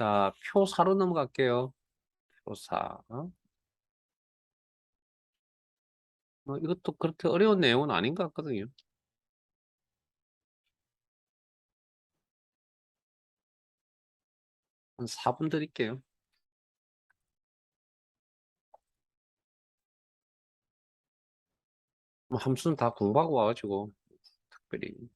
자, 표사로 넘어갈게요. 표사. 이것도 그렇게 어려운 내용은 아닌 것 같거든요. 한 4분 드릴게요. 뭐 함수는 다 공부하고 와가지고, 특별히.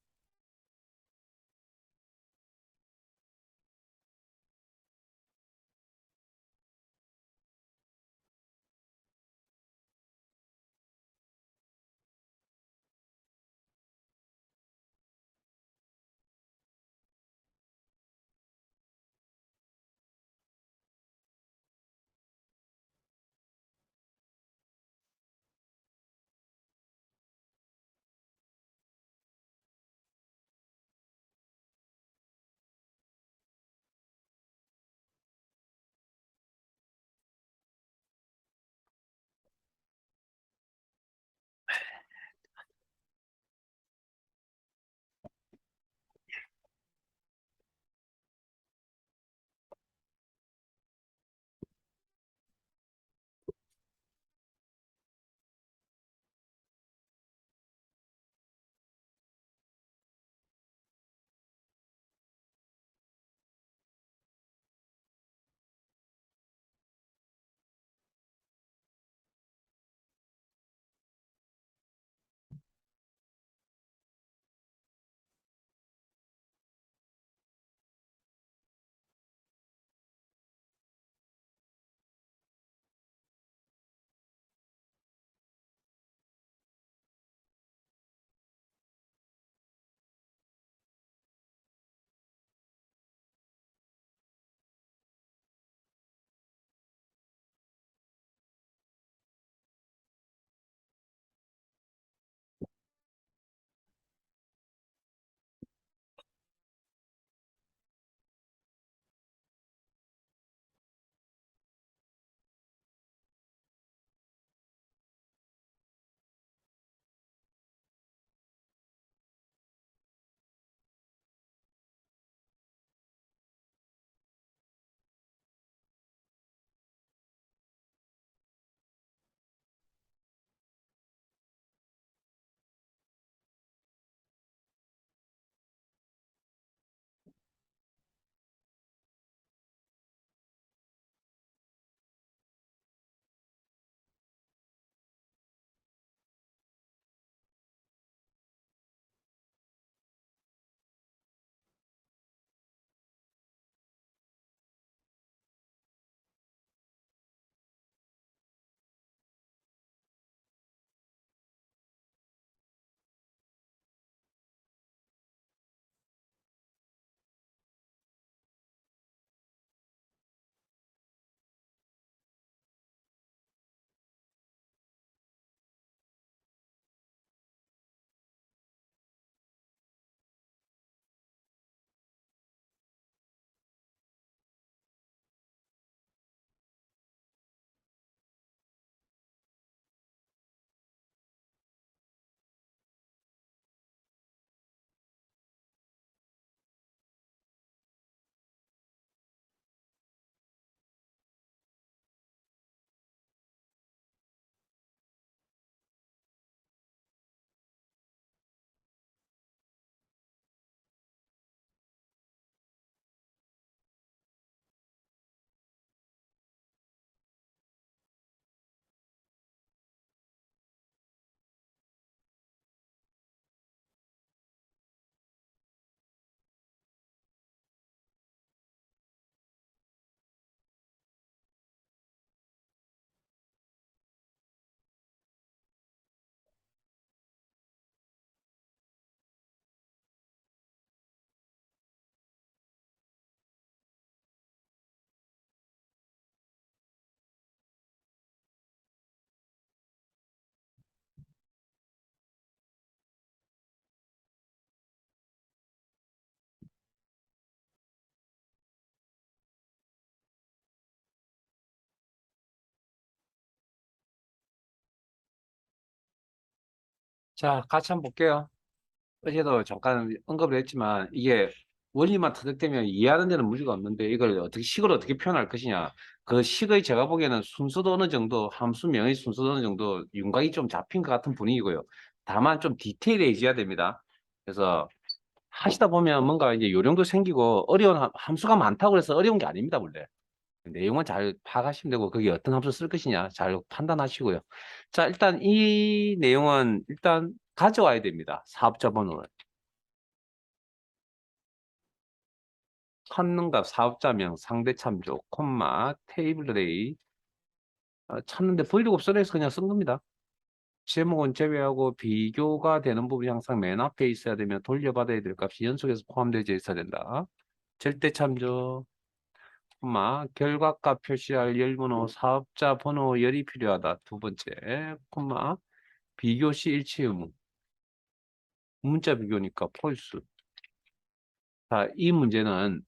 자, 같이 한번 볼게요. 어제도 잠깐 언급을 했지만, 이게 원리만 터득되면 이해하는 데는 문제가 없는데 이걸 어떻게 식을 어떻게 표현할 것이냐. 그 식의 제가 보기에는 순서도 어느 정도 함수명의 순서도 어느 정도 윤곽이 좀 잡힌 것 같은 분위기고요. 다만 좀 디테일해져야 됩니다. 그래서 하시다 보면 뭔가 이제 요령도 생기고 어려운 함수가 많다고 해서 어려운 게 아닙니다, 원래. 내용은 잘 파악하시면 되고 거기 어떤 함수 쓸 것이냐 잘 판단하시고요. 자, 일단 이 내용은 일단 가져와야 됩니다. 사업자 번호를. 찾는값, 사업자명, 상대참조, 콤마, 테이블 A. 찾는데 분리곱 써내서 그냥 쓴 겁니다. 제목은 제외하고 비교가 되는 부분이 항상 맨 앞에 있어야 되며 돌려받아야 될 값이 연속해서 포함되어 있어야 된다. 절대참조, 콤마, 결과값 표시할 열번호, 사업자 번호 열이 필요하다. 두 번째, 콤마, 비교 시 일치 의무. 문자 비교니까 폴스. 자, 이 문제는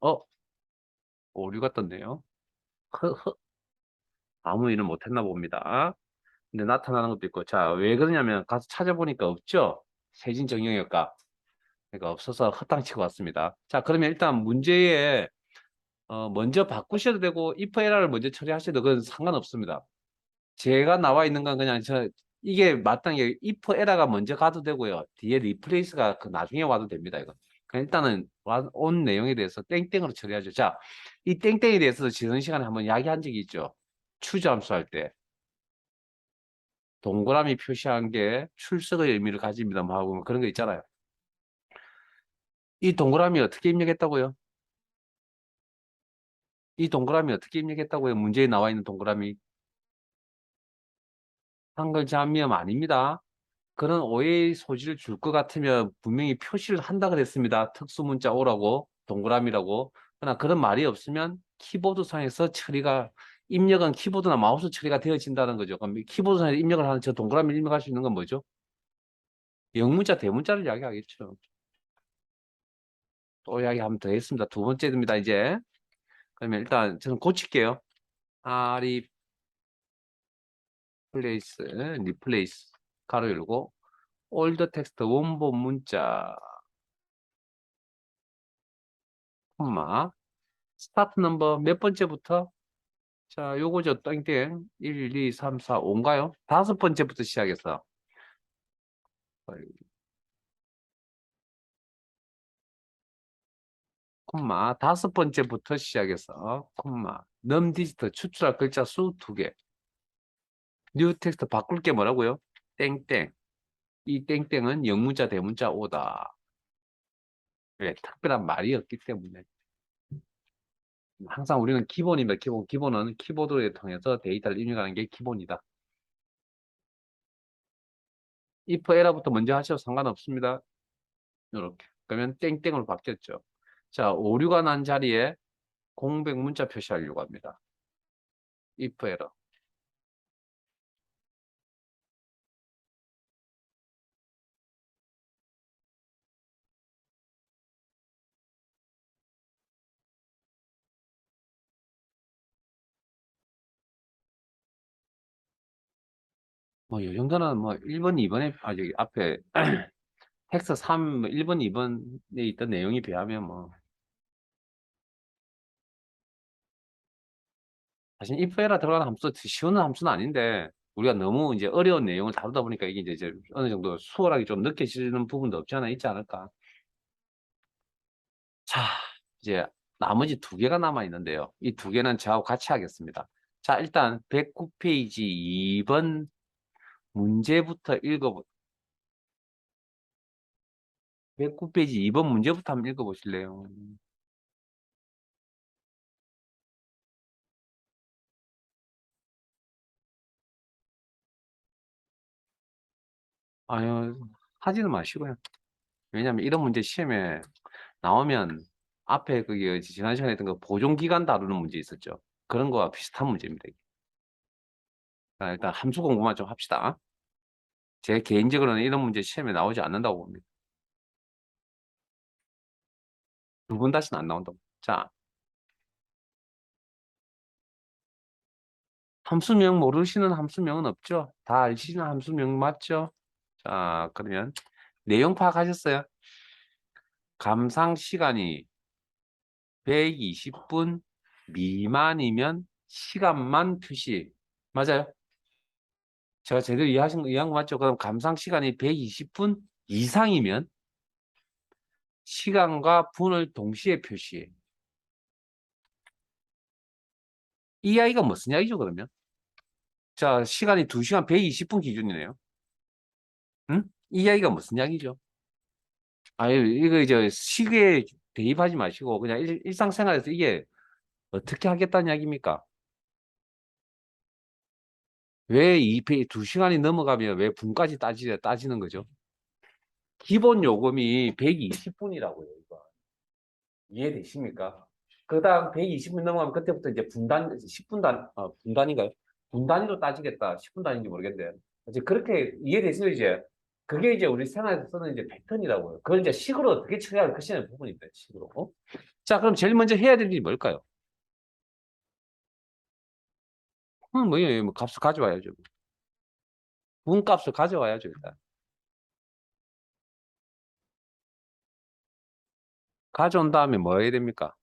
오류가 떴네요. 허허, 아무 일을 못했나 봅니다. 근데 나타나는 것도 있고. 자, 왜 그러냐면 가서 찾아보니까 없죠. 세진 정형외과. 그러니까 없어서 허탕치고 왔습니다. 자, 그러면 일단 문제에 먼저 바꾸셔도 되고 if error를 먼저 처리하셔도 그건 상관없습니다. 제가 나와 있는 건 그냥 이게 마땅한 게 if error가 먼저 가도 되고요. 뒤에 replace가 그 나중에 와도 됩니다. 이거. 그냥 일단은 온 내용에 대해서 땡땡으로 처리하죠. 자, 이 땡땡에 대해서 지난 시간에 한번 이야기한 적이 있죠. 추저함수 할 때. 동그라미 표시한 게 출석의 의미를 가집니다. 뭐 하고 그런 거 있잖아요. 이 동그라미 어떻게 입력했다고요? 이 동그라미 어떻게 입력했다고요? 문제에 나와 있는 동그라미. 한글 자미음 아닙니다. 그런 오해의 소지를 줄 것 같으면 분명히 표시를 한다 그랬습니다. 특수문자 오라고, 동그라미라고. 그러나 그런 말이 없으면 키보드상에서 처리가, 입력은 키보드나 마우스 처리가 되어진다는 거죠. 그럼 키보드상에서 입력을 하는 저 동그라미를 입력할 수 있는 건 뭐죠? 영문자, 대문자를 이야기하겠죠. 또 이야기하면 더 했습니다. 두 번째입니다, 이제. 그러면 일단 저는 고칠게요. 아리 플레이스, 리플레이스, 가로 열고, 올드 텍스트 원본 문자, 콤마, 스타트 넘버 몇 번째부터? 자, 요거죠. 땡땡. 1, 2, 3, 4, 5인가요? 다섯 번째부터 시작해서. 콤마. 다섯 번째부터 시작해서. 콤마. 넘 디지트 추출할 글자 수 2개. 뉴 텍스트 바꿀 게 뭐라고요? 땡땡. 이 땡땡은 영문자, 대문자 오다. 왜? 특별한 말이 없기 때문에. 항상 우리는 기본입니다. 기본. 기본은 키보드를 통해서 데이터를 입력하는 게 기본이다. if 에러부터 먼저 하셔도 상관없습니다. 이렇게. 그러면 땡땡으로 바뀌었죠. 자, 오류가 난 자리에 공백 문자 표시하려고 합니다. if 에러. 뭐, 이 정도는 뭐, 1번, 2번에, 여기 앞에 텍스트 3, 1번, 2번에 있던 내용에 비하면 뭐, 사실 if 에러 들어가는 함수, 쉬운 함수는 아닌데, 우리가 너무 이제 어려운 내용을 다루다 보니까 이게 이제 어느 정도 수월하게 좀 느껴지는 부분도 없지 않아 있지 않을까. 자, 이제 나머지 두 개가 남아 있는데요. 이 두 개는 저하고 같이 하겠습니다. 자, 일단 109페이지 2번 문제부터 읽어보, 109페이지 2번 문제부터 한번 읽어보실래요? 아유, 하지는 마시고요. 왜냐면 이런 문제 시험에 나오면 앞에 그게 지난 시간에 했던 거 보존기간 다루는 문제 있었죠. 그런 거와 비슷한 문제입니다. 일단 함수 공부만 좀 합시다. 제 개인적으로는 이런 문제 시험에 나오지 않는다고 봅니다. 두 번 다시는 안 나온다고. 자, 함수명 모르시는 함수명은 없죠? 다 아시는 함수명 맞죠? 자, 그러면 내용 파악하셨어요? 감상 시간이 120분 미만이면 시간만 표시. 맞아요? 제가 제대로 이해한 거 맞죠? 그럼 감상 시간이 120분 이상이면 시간과 분을 동시에 표시해. 이 이야기가 무슨 이야기죠, 그러면? 자, 시간이 2시간 120분 기준이네요. 응? 이 이야기가 무슨 이야기죠? 아유, 이거 이제 시계에 대입하지 마시고 그냥 일상생활에서 이게 어떻게 하겠다는 이야기입니까? 왜 2시간이 넘어가면 왜 분까지 따지는 거죠? 기본 요금이 120분이라고요, 이거. 이해되십니까? 그 다음 120분 넘어가면 그때부터 이제 10분 분단인가요? 분 단위로 따지겠다. 10분 단위인지 모르겠는데. 이제 그렇게 이해되시죠, 이제? 그게 이제 우리 생활에서 쓰는 이제 패턴이라고요. 그걸 이제 식으로 어떻게 처리할 것이냐는 부분입니다, 식으로. 자, 그럼 제일 먼저 해야 될 일이 뭘까요? 뭐예요? 뭐 값을 가져와야죠. 분값을 가져와야죠, 일단. 가져온 다음에 뭐 해야 됩니까?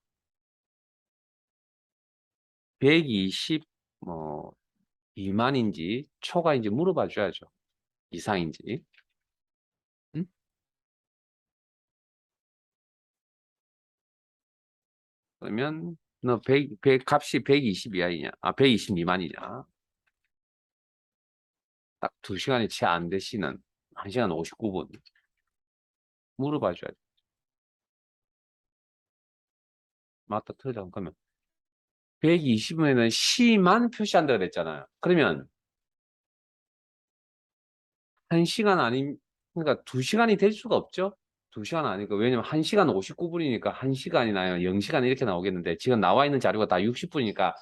120, 뭐, 미만인지, 초과인지 물어봐 줘야죠. 이상인지. 응? 그러면, 너 100 값이 120 이하이냐? 120 미만이냐? 딱 2시간이 채 안 되시는 1시간 59분. 물어봐 줘야죠. 맞다, 틀리다. 그러면 120분에는 시만 표시한다고 그랬잖아요. 그러면 1시간 아닌, 그러니까 2시간이 될 수가 없죠? 2시간 아니고, 왜냐면 1시간 59분이니까 1시간이나요? 0시간 이렇게 나오겠는데, 지금 나와 있는 자료가 다 60분이니까,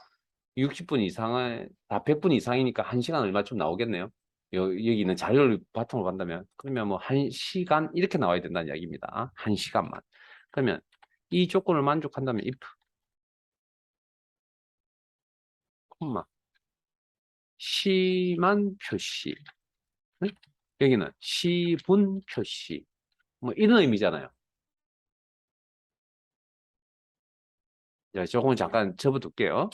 60분 이상은, 다 100분 이상이니까 1시간 얼마쯤 나오겠네요? 여기 있는 자료를 바탕으로 간다면. 그러면 뭐 1시간 이렇게 나와야 된다는 이야기입니다. 1시간만. 그러면 이 조건을 만족한다면 if, 콤마, 시만 표시. 응? 여기는 시분 표시. 뭐 이런 의미잖아요. 자, 조금 잠깐 접어둘게요.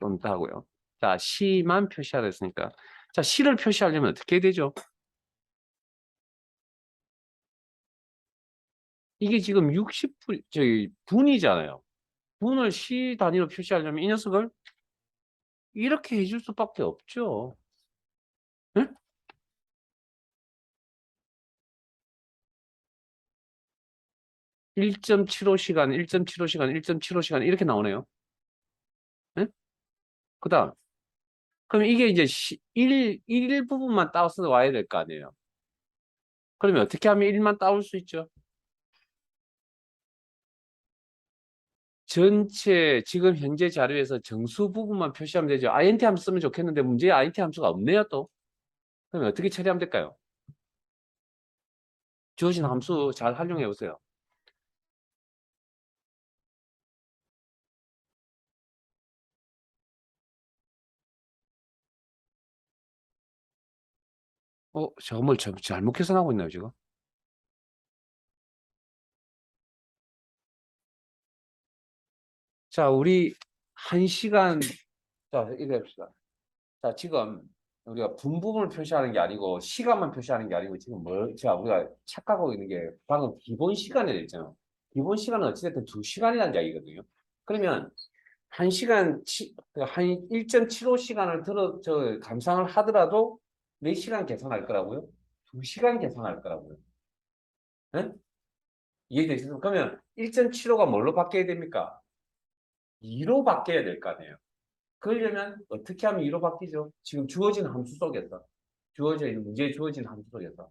좀 이따 하고요. 자, 시만 표시하라 했으니까. 자, 시를 표시하려면 어떻게 해야 되죠? 이게 지금 60분, 분이잖아요. 분을 시 단위로 표시하려면 이 녀석을 이렇게 해줄 수밖에 없죠. 응? 1.75시간, 1.75시간, 1.75시간 이렇게 나오네요. 응? 그 다음. 그럼 이게 이제 일 부분만 따서 와야 될 거 아니에요. 그러면 어떻게 하면 1만 따올 수 있죠? 전체 지금 현재 자료에서 정수 부분만 표시하면 되죠. int 함수 쓰면 좋겠는데 문제에 int 함수가 없네요, 또. 그럼 어떻게 처리하면 될까요? 주어진 함수 잘 활용해 보세요. 저걸 잘못 계산하고 있나요, 지금? 자, 우리 1시간, 자, 이거 해봅시다. 자, 지금 우리가 분 부분을 표시하는 게 아니고 시간만 표시하는 게 아니고 지금 자, 우리가 착각하고 있는 게 방금 기본 시간에 됐잖아. 기본 시간은 어찌됐든 2시간이라는 이야기거든요. 그러면 1시간, 한 1.75시간을 감상을 하더라도 몇 시간 계산할 거라고요? 2시간 계산할 거라고요. 네? 이해되시죠? 그러면 1.75가 뭘로 바뀌어야 됩니까? 2로 바뀌어야 될 거 아니에요. 그러려면 어떻게 하면 2로 바뀌죠? 지금 주어진 함수 속에서. 문제에 주어진 함수 속에서.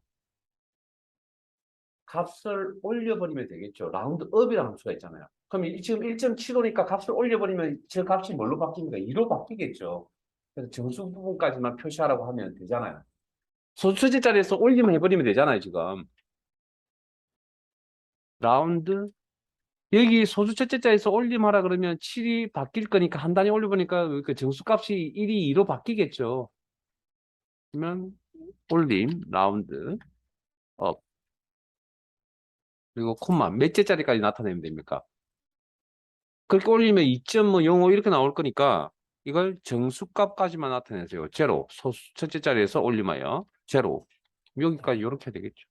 값을 올려버리면 되겠죠. 라운드업이라는 함수가 있잖아요. 그럼 지금 1.75니까 값을 올려버리면 저 값이 뭘로 바뀝니까? 2로 바뀌겠죠. 그래서 정수 부분까지만 표시하라고 하면 되잖아요. 소수제 자리에서 올리면 해버리면 되잖아요, 지금. 라운드. 여기 소수 첫째 자리에서 올림하라 그러면 7이 바뀔 거니까 한 단위 올려보니까 그 정수값이 1이 2로 바뀌겠죠. 그러면 올림, 라운드, 업, 그리고 콤마 몇째 자리까지 나타내면 됩니까? 그렇게 올리면 2.05 이렇게 나올 거니까 이걸 정수값까지만 나타내세요. 제로. 첫째 자리에서 올리마요. 제로. 여기까지 이렇게 되겠죠.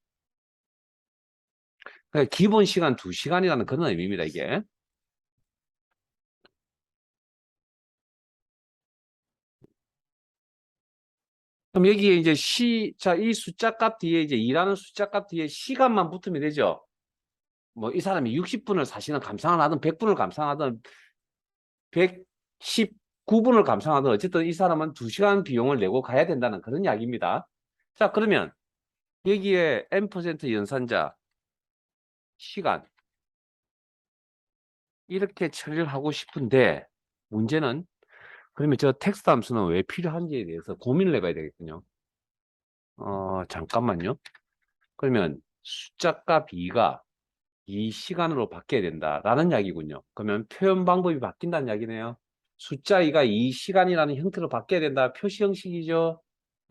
그러니까 기본 시간 2시간이라는 그런 의미입니다, 이게. 그럼 여기에 이제 자, 이 숫자 값 뒤에 이제 일하는 숫자 값 뒤에 시간만 붙으면 되죠. 뭐 이 사람이 60분을 사실은 감상을 하든 100분을 감상하든 119분을 감상하든 어쨌든 이 사람은 2시간 비용을 내고 가야 된다는 그런 이야기입니다. 자, 그러면 여기에 n% 연산자 시간 이렇게 처리를 하고 싶은데 문제는 그러면 저 텍스트 함수는 왜 필요한지에 대해서 고민을 해봐야 되겠군요. 잠깐만요. 그러면 숫자 값 2가 이 시간으로 바뀌어야 된다라는 이야기군요. 그러면 표현 방법이 바뀐다는 이야기네요. 숫자 2가 이 시간이라는 형태로 바뀌어야 된다. 표시 형식이죠.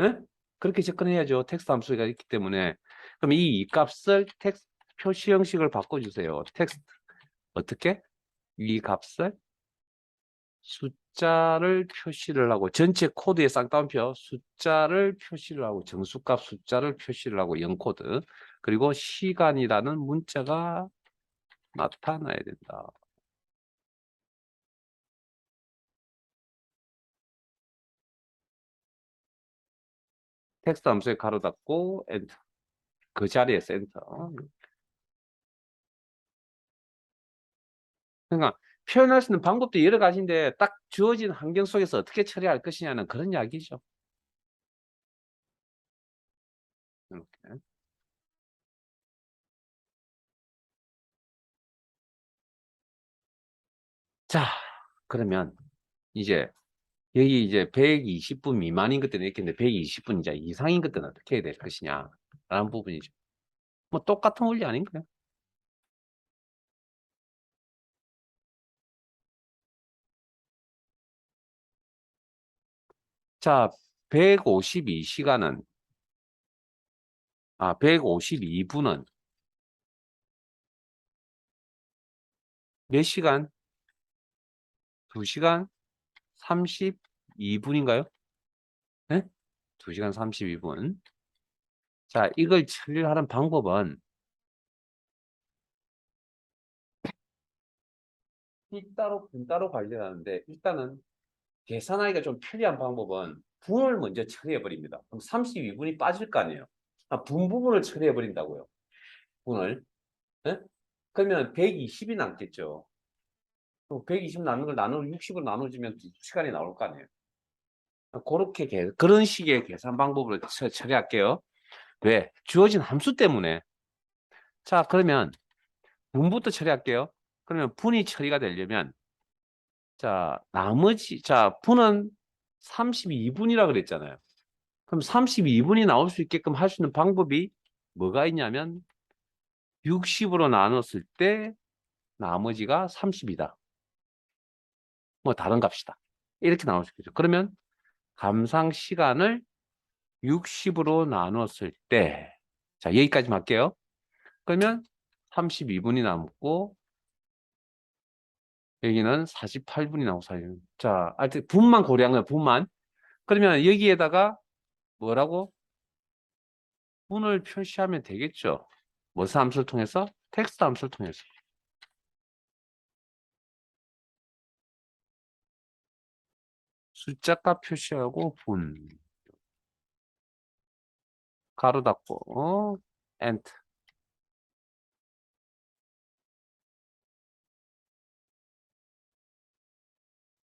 예? 그렇게 접근해야죠. 텍스트 함수가 있기 때문에. 그럼 이 값을 텍스트 표시 형식을 바꿔주세요. 텍스트 어떻게? 이 값을 숫자를 표시를 하고 전체 코드의 쌍따옴표 숫자를 표시를 하고 정수값 숫자를 표시를 하고 0코드 그리고 시간이라는 문자가 나타나야 된다. 텍스트 함수에 가로 닫고 엔터. 그 자리에서 엔터. 그러니까 표현할 수 있는 방법도 여러 가지인데 딱 주어진 환경 속에서 어떻게 처리할 것이냐는 그런 이야기죠. 이렇게. 자, 그러면 이제 여기 이제 120분 미만인 것들은 이렇게 했는데 120분 이상인 것들은 어떻게 해야 될 것이냐 라는 부분이죠. 뭐 똑같은 원리 아닌가요? 자, 152시간은 152분은 몇 시간? 2시간 32분인가요? 네? 2시간 32분. 자, 이걸 처리하는 방법은 띠따로 분따로 관리하는데 일단은 계산하기가 좀 편리한 방법은 분을 먼저 처리해 버립니다. 그럼 32분이 빠질 거 아니에요. 분 부분을 처리해 버린다고요. 분을. 예? 그러면 120이 남겠죠. 120 남는 걸 나누고 60으로 나눠주면 시간이 나올 거 아니에요. 그렇게 그런 식의 계산 방법을 처리할게요. 왜? 주어진 함수 때문에. 자, 그러면 분부터 처리할게요. 그러면 분이 처리가 되려면 분은 32분이라 그랬잖아요. 그럼 32분이 나올 수 있게끔 할 수 있는 방법이 뭐가 있냐면 60으로 나눴을 때 나머지가 30이다. 뭐 다른 값이다. 이렇게 나올 수 있겠죠. 그러면 감상 시간을 60으로 나눴을 때 자, 여기까지만 할게요. 그러면 32분이 남고 여기는 48분이 나오고 40분. 자, 하여튼 분만 고려한 거예요. 분만. 그러면 여기에다가 뭐라고? 분을 표시하면 되겠죠. 무슨 함수를 통해서? 텍스트 함수를 통해서. 숫자값 표시하고 분. 가로 닫고 엔터.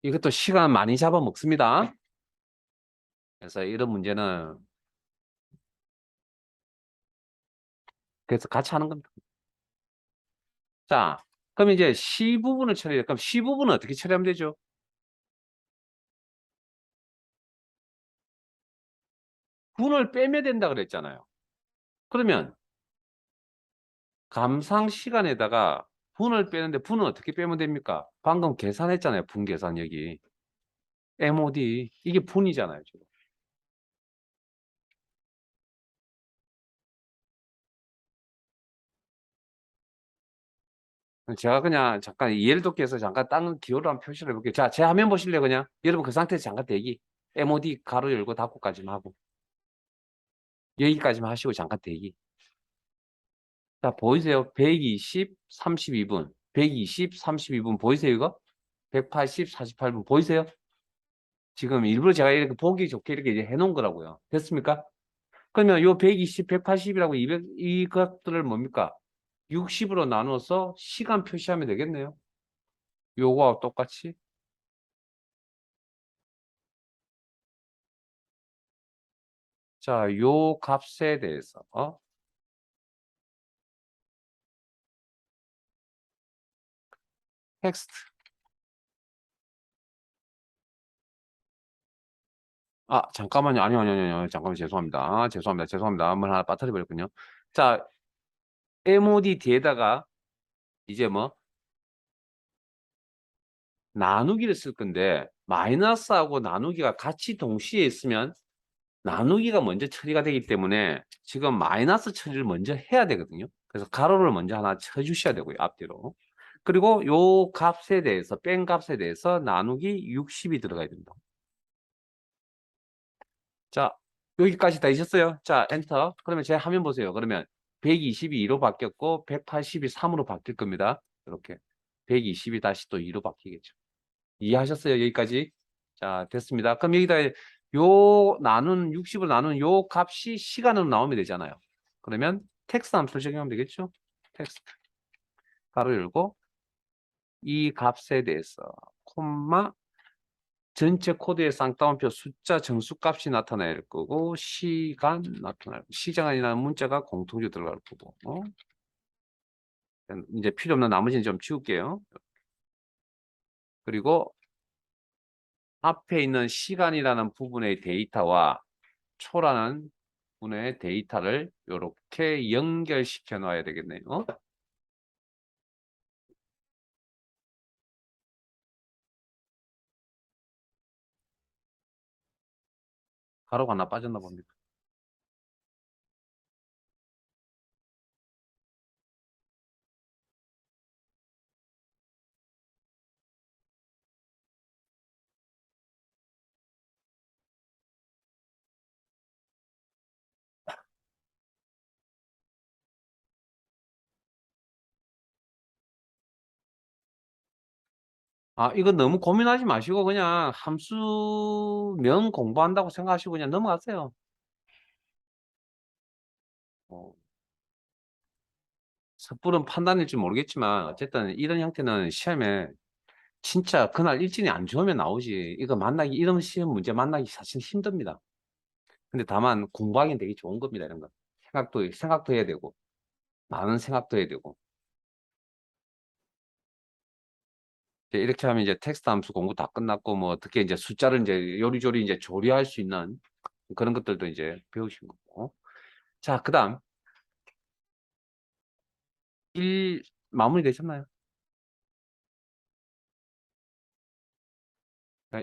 이것도 시간 많이 잡아먹습니다. 그래서 이런 문제는 그래서 같이 하는 겁니다. 자, 그럼 이제 C 부분을 처리해. 그럼 C 부분은 어떻게 처리하면 되죠? 분을 빼면 된다 그랬잖아요. 그러면 감상 시간에다가 분을 빼는데 분은 어떻게 빼면 됩니까? 방금 계산했잖아요. 분 계산 여기. MOD 이게 분이잖아요. 지금. 제가 그냥 잠깐 이해를 돕기 위해서 잠깐 다른 기호로 한번 표시를 해볼게요. 자, 제 화면 보실래요, 그냥? 여러분 그 상태에서 잠깐 대기. MOD 가로 열고 닫고까지만 하고. 여기까지만 하시고 잠깐 대기. 자, 보이세요? 120, 32분. 120, 32분 보이세요, 이거? 180, 48분 보이세요? 지금 일부러 제가 이렇게 보기 좋게 이렇게 이제 해놓은 거라고요. 됐습니까? 그러면 요 120, 180이라고 200, 이것들을 뭡니까? 60으로 나눠서 시간 표시하면 되겠네요. 요거와 똑같이. 자, 요 값에 대해서, 텍스트. 아, 잠깐만요. 아니요. 잠깐만, 죄송합니다. 죄송합니다. 한번 하나 빠뜨려 버렸군요. 자, MOD 뒤에다가 이제 뭐, 나누기를 쓸 건데, 마이너스하고 나누기가 같이 동시에 있으면 나누기가 먼저 처리가 되기 때문에 지금 마이너스 처리를 먼저 해야 되거든요. 그래서 가로를 먼저 하나 쳐주셔야 되고요. 앞뒤로. 그리고 요 값에 대해서 뺀 값에 대해서 나누기 60이 들어가야 됩니다. 자, 여기까지 다 있었어요. 자, 엔터. 그러면 제 화면 보세요. 그러면 120이 2로 바뀌었고 180이 3으로 바뀔 겁니다. 이렇게 120이 다시 또 2로 바뀌겠죠. 이해하셨어요? 여기까지? 자, 됐습니다. 그럼 여기다 요 나눈 60으로 나눈 요 값이 시간으로 나오면 되잖아요. 그러면 텍스트 함수를 적용하면 되겠죠? 텍스트 가로 열고 이 값에 대해서 콤마 전체 코드의 쌍따옴표 숫자 정수값이 나타날 거고 시간 나타날 거고 시간이라는 문자가 공통적으로 들어갈 거고 이제 필요 없는 나머지는 좀 지울게요. 그리고 앞에 있는 시간이라는 부분의 데이터와 초라는 분의 데이터를 이렇게 연결시켜 놔야 되겠네요. 가로가 하나 빠졌나 봅니다. 아, 이거 너무 고민하지 마시고 그냥 함수면 공부한다고 생각하시고 그냥 넘어가세요. 어, 섣부른 판단일지 모르겠지만 어쨌든 이런 형태는 시험에 진짜 그날 일진이 안 좋으면 나오지. 이거 만나기 이런 시험 문제 만나기 사실 힘듭니다. 근데 다만 공부하기는 되게 좋은 겁니다. 이런 거. 생각도 해야 되고 많은 생각도 해야 되고. 이제 이렇게 하면 이제 텍스트 함수 공부 다 끝났고 뭐 어떻게 이제 숫자를 이제 요리조리 이제 조리할 수 있는 그런 것들도 이제 배우신 거고. 자, 그다음 1 마무리 되셨나요?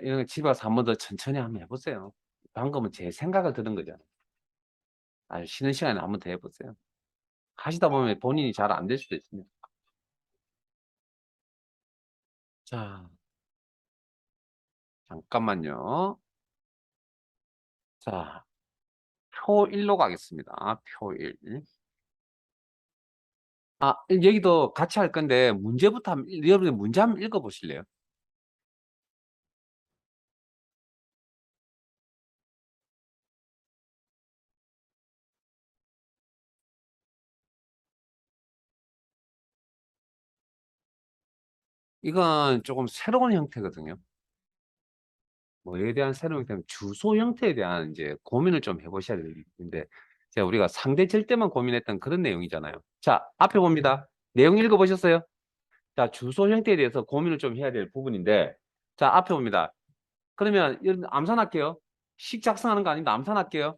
이런 거 집에 와서 한 번 더 천천히 한번 해보세요. 방금은 제 생각을 들은 거잖아요. 아, 쉬는 시간에 한 번 더 해보세요. 하시다 보면 본인이 잘 안 될 수도 있습니다. 자, 잠깐만요. 자, 표 1로 가겠습니다. 표 1. 아, 여기도 같이 할 건데 문제부터 여러분 문제 한번 읽어보실래요? 이건 조금 새로운 형태거든요. 뭐에 대한 새로운 형태는 주소 형태에 대한 이제 고민을 좀 해보셔야 되는데, 제가 우리가 상대 절대만 고민했던 그런 내용이잖아요. 자, 앞에 봅니다. 내용 읽어보셨어요? 자, 주소 형태에 대해서 고민을 좀 해야 될 부분인데, 자, 앞에 봅니다. 그러면 이런 암산할게요. 식 작성하는 거 아닌데 암산할게요.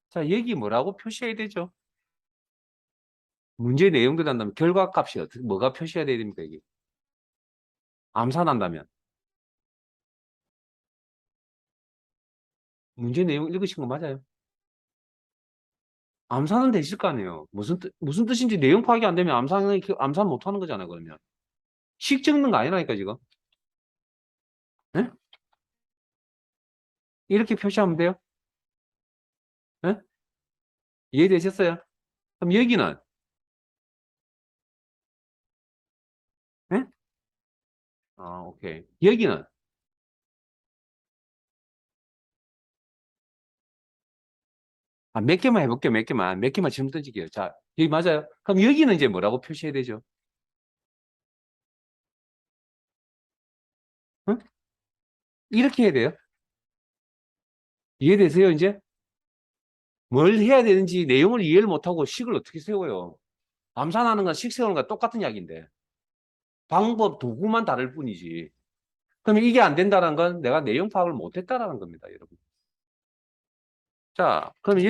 자, 여기 뭐라고 표시해야 되죠? 문제 내용도 한다면 결과값이 어떻게 뭐가 표시해야 됩니까, 이게? 암산한다면. 문제 내용 읽으신 거 맞아요? 암산은 되실 거 아니에요. 무슨 뜻인지 내용 파악이 안 되면 암산 못 하는 거잖아요, 그러면. 식 적는 거 아니라니까, 지금. 예? 이렇게 표시하면 돼요? 예? 이해되셨어요? 그럼 여기는, 예? 아, 오케이. 여기는, 몇 개만 해볼게요, 몇 개만. 몇 개만 질문 던질게요. 자, 여기 맞아요? 그럼 여기는 이제 뭐라고 표시해야 되죠? 응? 이렇게 해야 돼요? 이해되세요, 이제? 뭘 해야 되는지 내용을 이해를 못하고 식을 어떻게 세워요? 암산하는 건 식 세우는 건 똑같은 이야기인데. 방법, 도구만 다를 뿐이지. 그러면 이게 안 된다는 건 내가 내용 파악을 못했다라는 겁니다, 여러분. 자, 그러면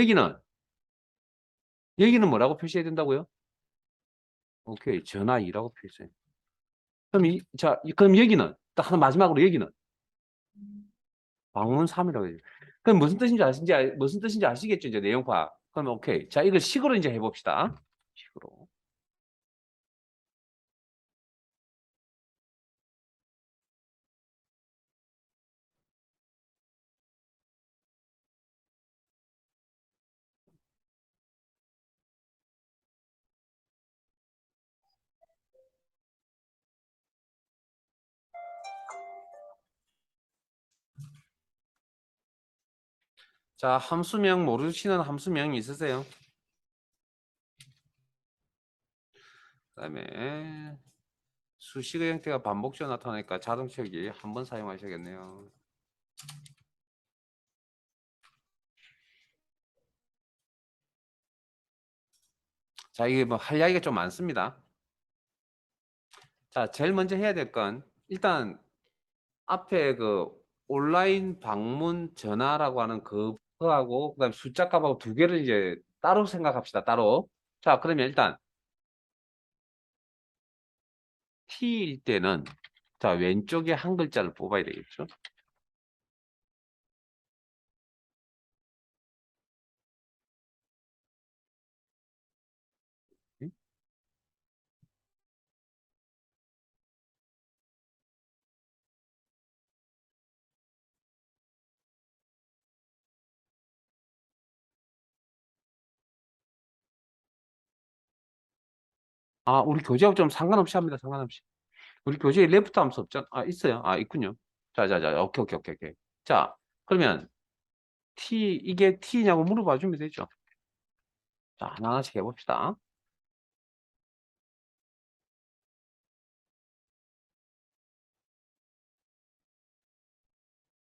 여기는 뭐라고 표시해야 된다고요? 오케이, 전화 2라고 표시해. 그럼 여기는, 딱 하나 마지막으로 여기는 방문 3이라고 해요. 그럼 무슨 뜻인지 아시겠죠? 이제 내용 파악. 그러면 오케이. 자, 이걸 식으로 이제 해봅시다. 식으로. 자, 함수명 모르시는 함수명이 있으세요? 그다음에 수식의 형태가 반복적으로 나타나니까 자동치기 한 번 사용하셔야겠네요. 자, 이게 뭐 할 이야기가 좀 많습니다. 자, 제일 먼저 해야 될 건 일단 앞에 그 온라인 방문 전화라고 하는 그거하고 그다음에 숫자 값하고 두 개를 이제 따로 생각합시다. 따로. 자, 그러면 일단 T일 때는 자, 왼쪽에 한 글자를 뽑아야 되겠죠? 응? 아, 우리 교재하고 좀 상관없이 합니다. 상관없이. 우리 교재에 레프트 함수 없잖아. 아, 있어요. 아, 있군요. 자, 자, 자. 오케이, 오케이, 오케이, 오케이. 자, 그러면 이게 T냐고 물어봐 주면 되죠. 자, 하나하나씩 해봅시다.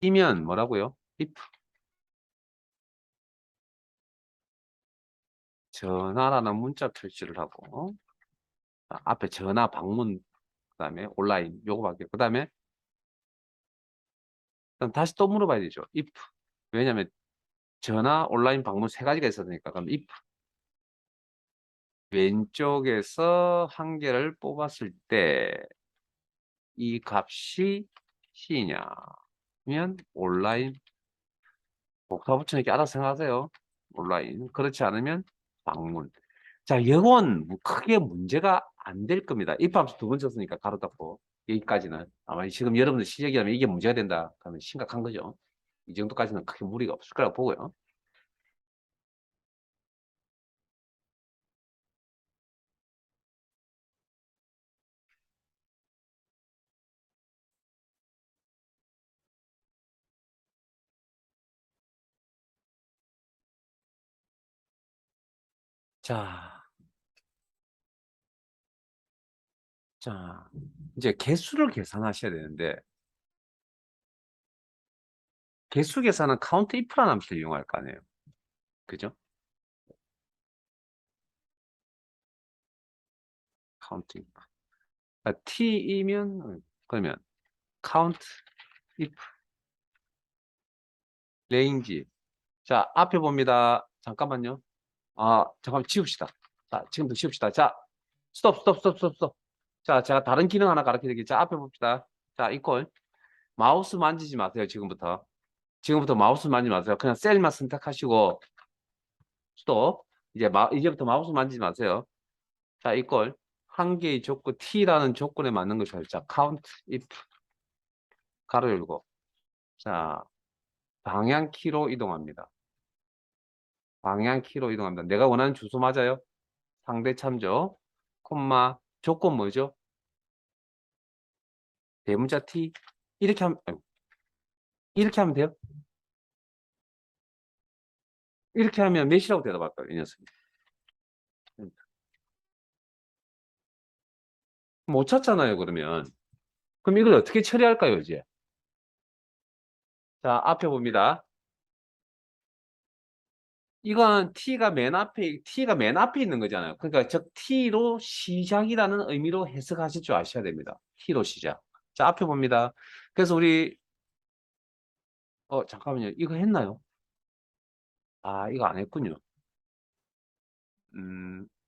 이면 뭐라고요? if 전화라는 문자 표시를 하고 자, 앞에 전화 방문 그다음에 온라인 요거밖에 그다음에 그럼 다시 또 물어봐야 되죠. if 왜냐면 전화 온라인 방문 세 가지가 있었으니까 그럼 if 왼쪽에서 한 개를 뽑았을 때 이 값이 C냐면 온라인 복사 붙여넣기 알아서 생각하세요. 온라인 그렇지 않으면 방문. 자, 이건 뭐 크게 문제가 안 될 겁니다. 입함수 두 번 썼으니까 가로 닫고 여기까지는 아마 지금 여러분들 시작이라면 이게 문제가 된다 그러면 심각한 거죠. 이 정도까지는 크게 무리가 없을 거라고 보고요. 자, 자, 이제 개수를 계산하셔야 되는데 개수 계산은 카운트 if라는 함수를 이용할 거 아니에요. 그죠? 카운트 if. t이면 그러면 count if range. 자, 앞에 봅니다. 잠깐만요. 아, 잠깐만 지웁시다. 자, 지금부터 지웁시다. 자, 스톱, 스톱, 스톱, 스톱, 스톱. 자, 제가 다른 기능 하나 가르쳐 드릴게요. 자, 앞에 봅시다. 자, 이꼴. 마우스 만지지 마세요, 지금부터. 지금부터 마우스 만지지 마세요. 그냥 셀만 선택하시고, 스톱. 이제부터 마우스 만지지 마세요. 자, 이꼴. 한 개의 조건, t라는 조건에 맞는 것을 자, count if 가로 열고. 자, 방향키로 이동합니다. 방향키로 이동합니다. 내가 원하는 주소 맞아요? 상대 참조, 콤마, 조건 뭐죠? 대문자 t. 이렇게 하면, 이렇게 하면 돼요? 이렇게 하면 몇이라고 대답할까요, 이 녀석이? 못 찾잖아요, 그러면. 그럼 이걸 어떻게 처리할까요, 이제? 자, 앞에 봅니다. 이건 t가 맨 앞에 있는 거잖아요. 그러니까 즉 t로 시작이라는 의미로 해석하실 줄 아셔야 됩니다. t로 시작. 자, 앞에 봅니다. 그래서 우리 잠깐만요. 이거 했나요? 아, 이거 안 했군요.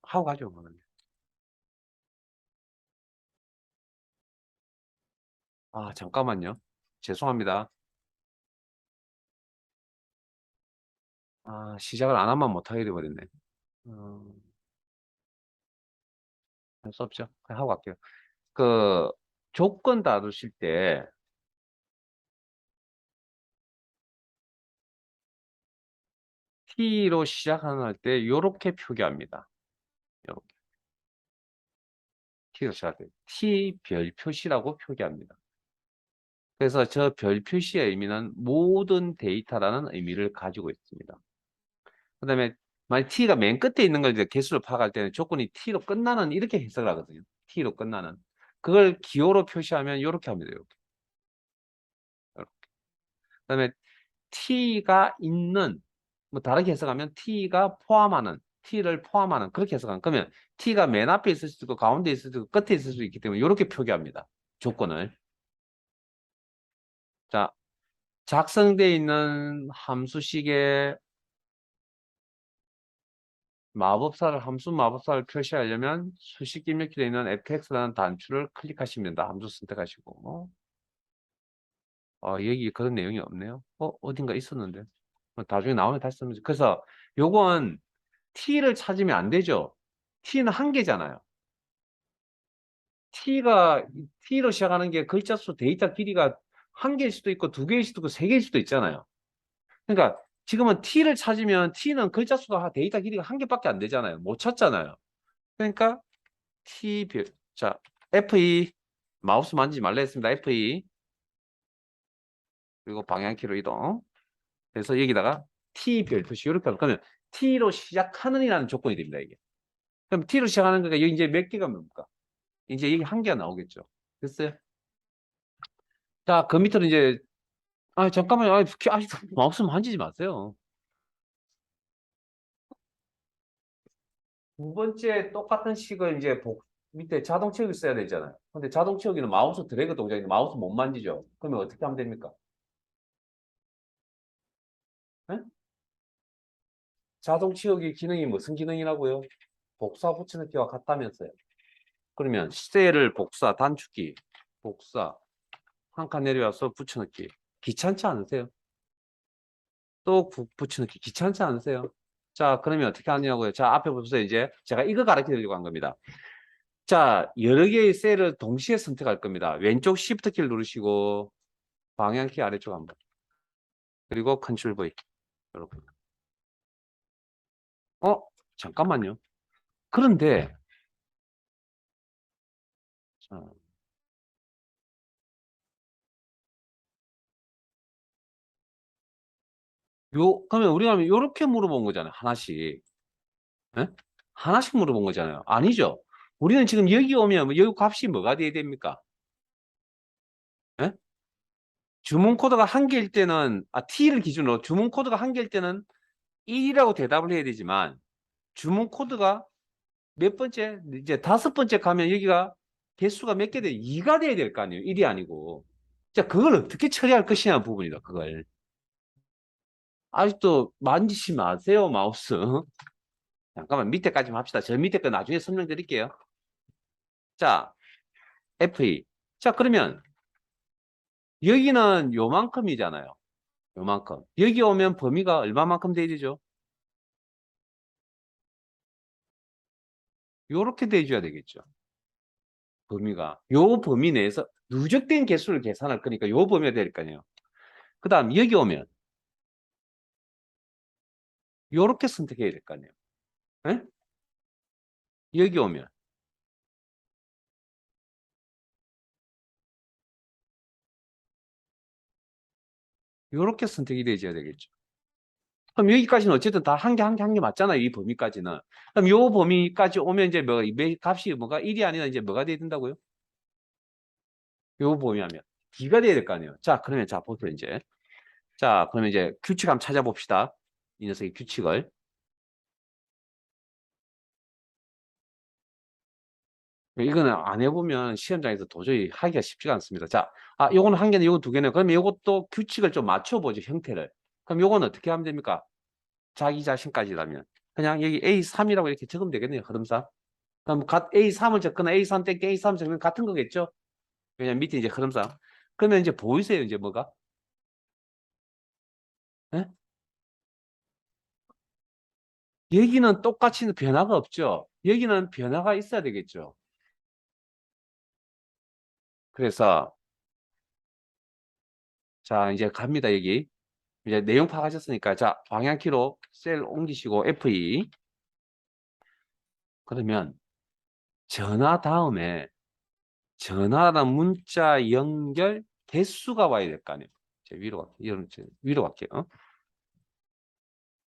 하고 가죠, 그러면. 아, 잠깐만요. 죄송합니다. 아, 시작을 안 하면 못하게 돼버렸네. 어, 할 수 없죠. 그냥 하고 갈게요. 그, 조건 다루실 때, T로 시작하는 때, 요렇게 표기합니다. 요렇게. T로 시작할 때, T 별 표시라고 표기합니다. 그래서 저 별 표시의 의미는 모든 데이터라는 의미를 가지고 있습니다. 그 다음에, 만약 T가 맨 끝에 있는 걸 이제 개수를 파악할 때는 조건이 T로 끝나는, 이렇게 해석을 하거든요. T로 끝나는. 그걸 기호로 표시하면 이렇게 합니다. 이렇게. 그다음에 t가 있는 뭐 다르게 해석하면 t가 포함하는 t를 포함하는 그렇게 해석하는 그러면 t가 맨 앞에 있을 수도 있고 가운데 있을 수도 있고 끝에 있을 수도 있기 때문에 이렇게 표기합니다. 조건을. 자, 작성되어 있는 함수식의 함수 마법사를 표시하려면 수식 입력되어 있는 fx라는 단추를 클릭하시면 된다. 함수 선택하시고. 여기 그런 내용이 없네요. 어딘가 있었는데. 나중에 나오면 다시 쓰면 그래서 요건 t를 찾으면 안 되죠. t는 한 개잖아요. t가 t로 시작하는 게 글자 수 데이터 길이가 한 개일 수도 있고 두 개일 수도 있고 세 개일 수도 있잖아요. 그러니까 지금은 t를 찾으면 t는 글자 수가 데이터 길이가 한 개밖에 안 되잖아요. 못 찾잖아요. 그러니까 자, F2 마우스 만지지 말라 했습니다. F2 그리고 방향키로 이동. 그래서 여기다가 t 별 표시 이렇게 하면 그러면 t로 시작하는이라는 조건이 됩니다. 이게. 그럼 t로 시작하는 거가 여기 이제 몇 개가 뭡니까? 이제 이게 한 개가 나오겠죠. 됐어요? 자, 그 밑으로 이제, 잠깐만요. 아직 마우스 만지지 마세요. 두 번째 똑같은 식을 이제 밑에 자동 채우기 써야 되잖아요. 근데 자동 채우기는 마우스 드래그 동작인데 마우스 못 만지죠. 그러면 어떻게 하면 됩니까? 네? 자동 채우기 기능이 무슨 기능이라고요? 복사 붙여넣기와 같다면서요. 그러면 셀을 복사, 단축키, 복사, 한 칸 내려와서 붙여넣기. 귀찮지 않으세요? 또 붙여넣기 귀찮지 않으세요? 자, 그러면 어떻게 하냐고요? 자, 앞에 보세요. 이제 제가 이거 가르쳐 드리려고 한 겁니다. 자, 여러 개의 셀을 동시에 선택할 겁니다. 왼쪽 Shift 키를 누르시고 방향키 아래쪽 한번. 그리고 Ctrl V. 이렇게. 어? 잠깐만요. 그런데 자, 그러면 우리가 이렇게 물어본 거잖아요. 하나씩. 예? 하나씩 물어본 거잖아요. 아니죠. 우리는 지금 여기 오면 여기 값이 뭐가 돼야 됩니까? 예? 주문 코드가 한 개일 때는 T를 기준으로 주문 코드가 한 개일 때는 1이라고 대답을 해야 되지만 주문 코드가 몇 번째 이제 다섯 번째 가면 여기가 개수가 몇 개 돼? 2가 돼야 될 거 아니에요. 1이 아니고. 자, 그걸 어떻게 처리할 것이냐 부분이다. 그걸. 아직도 만지지 마세요, 마우스. 잠깐만 밑에까지만 합시다. 저 밑에 거 나중에 설명드릴게요. 자, F2. 자, 그러면 여기는 요만큼이잖아요. 요만큼. 여기 오면 범위가 얼마만큼 돼야 되죠? 요렇게 돼줘야 되겠죠. 범위가. 요 범위 내에서 누적된 개수를 계산할 거니까 요 범위가 될 거 아니에요. 그 다음 여기 오면 요렇게 선택해야 될 거 아니에요. 예? 여기 오면 요렇게 선택이 되어야 되겠죠. 그럼 여기까지는 어쨌든 다 한 개, 한 개, 한 개 맞잖아요. 이 범위까지는. 그럼 요 범위까지 오면 이제 뭐, 이 값이 뭐가 1이 아니라 이제 뭐가 돼야 된다고요? 요 범위하면. D가 돼야 될 거 아니에요. 자, 그러면 자, 보세요, 이제. 자, 그러면 이제 규칙 한번 찾아봅시다. 이 녀석의 규칙을. 이거는 안 해보면 시험장에서 도저히 하기가 쉽지가 않습니다. 자, 요거는 한 개는 요거 두 개는. 그러면 요것도 규칙을 좀 맞춰보죠, 형태를. 그럼 요거는 어떻게 하면 됩니까? 자기 자신까지라면. 그냥 여기 A3이라고 이렇게 적으면 되겠네요, 흐름상. 그럼 A3을 적거나 A3 땡 A3 적으면 같은 거겠죠? 왜냐면 밑에 이제 흐름상. 그러면 이제 보이세요, 이제 뭐가? 예? 여기는 똑같이 변화가 없죠? 여기는 변화가 있어야 되겠죠? 그래서, 자, 이제 갑니다, 여기. 이제 내용 파악하셨으니까, 자, 방향키로 셀 옮기시고 F2. 그러면 전화 다음에 전화라는 문자 연결 개수가 와야 될 거 아니에요. 제 위로 갈게요. 위로 갈게요.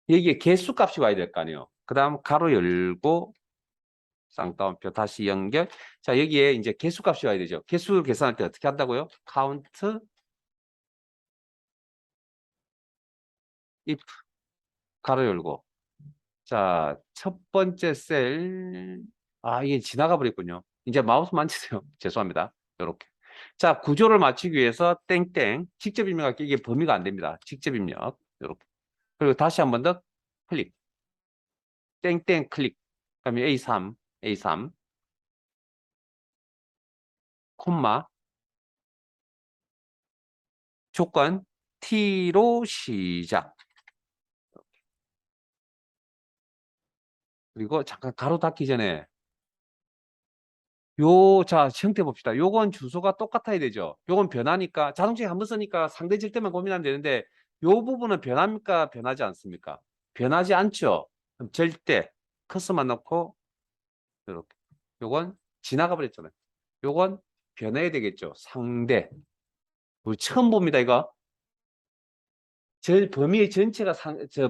여기에 개수 값이 와야 될 거 아니에요. 그 다음 가로 열고 쌍따옴표 다시 연결. 자, 여기에 이제 개수 값이 와야 되죠. 개수를 계산할 때 어떻게 한다고요? 카운트 if 가로 열고. 자, 첫 번째 셀. 이게 지나가 버렸군요. 이제 마우스 만지세요. 죄송합니다. 이렇게. 자, 구조를 맞추기 위해서 땡땡 직접 입력할게 이게 범위가 안 됩니다. 직접 입력. 이렇게. 그리고 다시 한 번 더 클릭. 땡땡 클릭. 그다음에 A3 콤마 조건 T로 시작. 그리고 잠깐 가로 닫기 전에 자, 형태 봅시다. 요건 주소가 똑같아야 되죠. 요건 변하니까 자동차에 한 번 쓰니까 상대 절대만 고민하면 되는데 요 부분은 변합니까? 변하지 않습니까? 변하지 않죠. 그럼 절대 커서만 넣고 이렇게. 요건 지나가 버렸잖아요. 요건 변해야 되겠죠. 상대. 우리 처음 봅니다, 이거. 범위의 전체가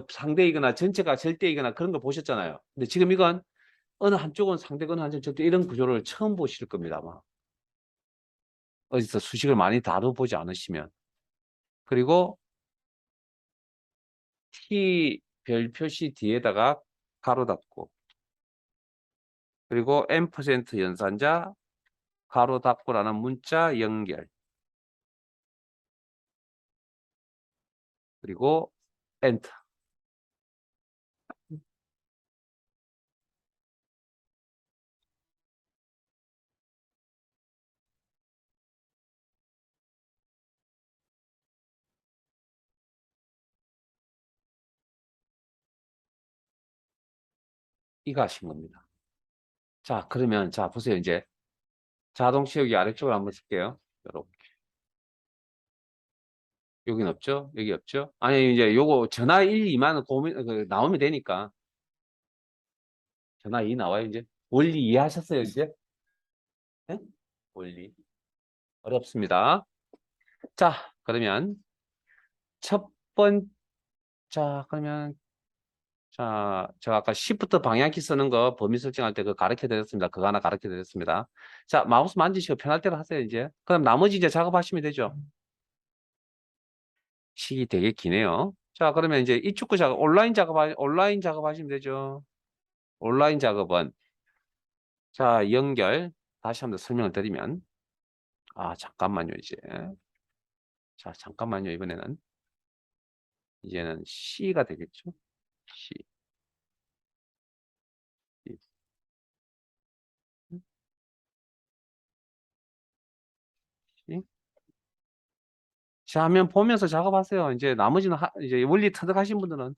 상대이거나 전체가 절대이거나 그런 거 보셨잖아요. 근데 지금 이건 어느 한쪽은 상대거나 한쪽은 절대 이런 구조를 처음 보실 겁니다, 아마. 어디서 수식을 많이 다뤄보지 않으시면. 그리고 T 별 표시 뒤에다가 가로 닫고 그리고 M% 연산자 가로 닫고라는 문자 연결 그리고 엔터. 이거 하신 겁니다. 자, 그러면 자 보세요. 이제 자동 채우기 아래쪽으로 한번 쓸게요. 이렇게. 여긴 없죠? 여기 없죠? 아니 이제 요거 전화 1, 2만 고민 나오면 되니까 전화 2 나와요 이제. 원리 이해하셨어요 이제? 네? 원리 어렵습니다. 자, 그러면 첫 번, 자, 그러면, 자, 제가 아까 Shift 방향키 쓰는 거 범위 설정할 때 그거 가르쳐 드렸습니다. 그거 하나 가르쳐 드렸습니다. 자, 마우스 만지시고 편할 대로 하세요, 이제. 그럼 나머지 이제 작업하시면 되죠. 시기 되게 기네요. 자, 그러면 이제 이쪽 거 온라인 작업하시면 되죠. 온라인 작업은, 자, 연결. 다시 한번 설명을 드리면, 잠깐만요, 이제. 자, 잠깐만요, 이번에는. 이제는 C가 되겠죠. C. C. 자, 화면 보면서 작업하세요. 이제 나머지는 이제 원리 터득하신 분들은.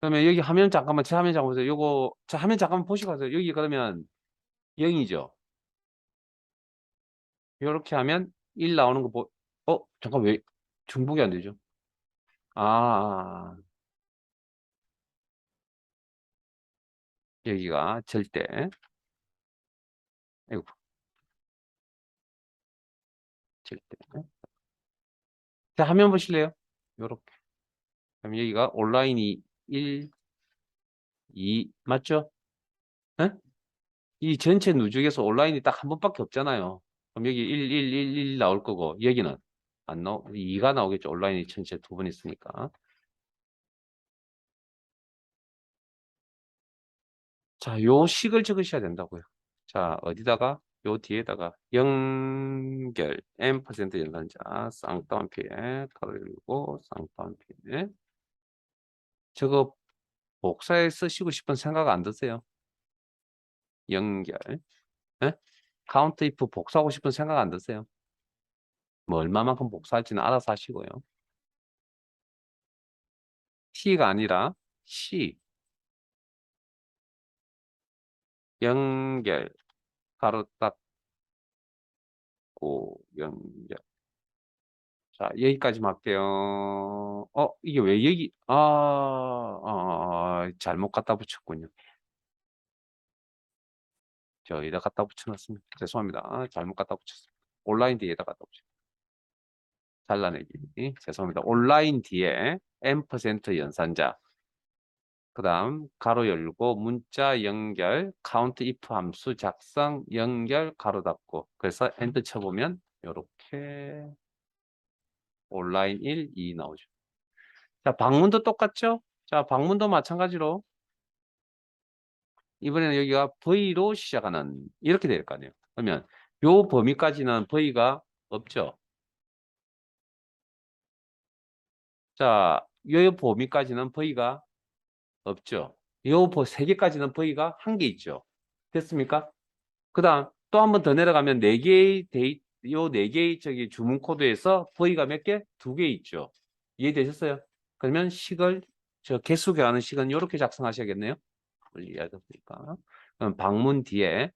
그러면 여기 화면 잠깐만, 제 화면 잠깐 보세요. 요거, 자, 화면 잠깐만 보시고 가세요. 여기 그러면 0이죠. 이렇게 하면 1 나오는 거 잠깐 왜 중복이 안 되죠? 아, 여기가 절대. 아이고, 절대. 자, 화면 보실래요? 요렇게. 그럼 여기가 온라인이 1, 2, 맞죠? 예? 이 전체 누적에서 온라인이 딱 한 번밖에 없잖아요. 그럼 여기 1, 1, 1, 1 나올 거고, 여기는 안 2가 나오겠죠. 온라인이 전체 두 번 있으니까. 자, 요 식을 적으셔야 된다고요. 자, 어디다가? 요 뒤에다가 연결, M% 연산자, 쌍따옴표에 가로 열고, 쌍따옴표에. 저거 복사해 쓰시고 싶은 생각 안 드세요? 연결. 예? 카운트 이프 복사하고 싶은 생각 안 드세요? 뭐 얼마만큼 복사할지는 알아서 하시고요. T가 아니라 C. 연결. 가로 닫고, 연결. 자, 여기까지만 할게요. 이게 왜 여기, 잘못 갖다 붙였군요. 저 여기다 갖다 붙여놨습니다. 죄송합니다. 잘못 갖다 붙였습니다. 온라인 뒤에다 갖다 붙였습니다. 잘라내기. 죄송합니다. 온라인 뒤에 M% 연산자. 그 다음, 가로 열고, 문자 연결, 카운트 if 함수 작성, 연결, 가로 닫고. 그래서 엔터 쳐보면, 이렇게 온라인 1, 2 나오죠. 자, 방문도 똑같죠? 자, 방문도 마찬가지로 이번에는 여기가 V로 시작하는 이렇게 될 거 아니에요. 그러면 요 범위까지는 V가 없죠. 자, 요 범위까지는 V가 없죠. 요 세 개까지는 V가 한 개 있죠. 됐습니까? 그다음 또 한 번 더 내려가면 네 개의 요 네 개의 저기 주문 코드에서 V가 몇 개? 두 개 있죠. 이해되셨어요? 그러면 식을 개수 교환하는 식은 이렇게 작성하셔야겠네요. 이해하셨습니까? 그럼 방문 뒤에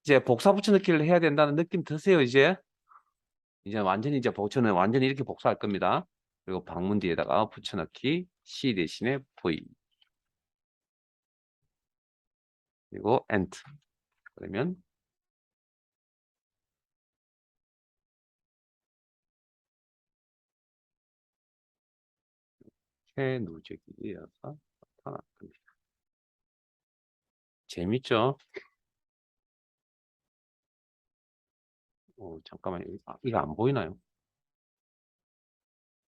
이제 복사 붙여넣기를 해야 된다는 느낌 드세요, 이제? 이제 완전히 이제 저는 완전히 이렇게 복사할 겁니다. 그리고 방문 뒤에다가 붙여넣기 C 대신에 V 그리고 End 그러면 최누적이어서 나타났습니다. 재밌죠? 잠깐만요. 이거 안 보이나요?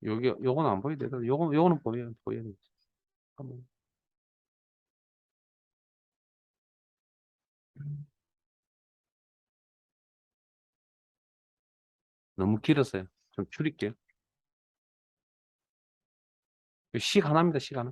요건 안 보이더라도 요거는 보여요. 잠깐만. 너무 길었어요. 좀 줄일게요. 식 하나입니다, 식 하나.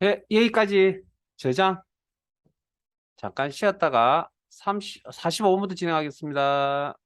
예, 여기까지 저장. 잠깐 쉬었다가 45분부터 진행하겠습니다.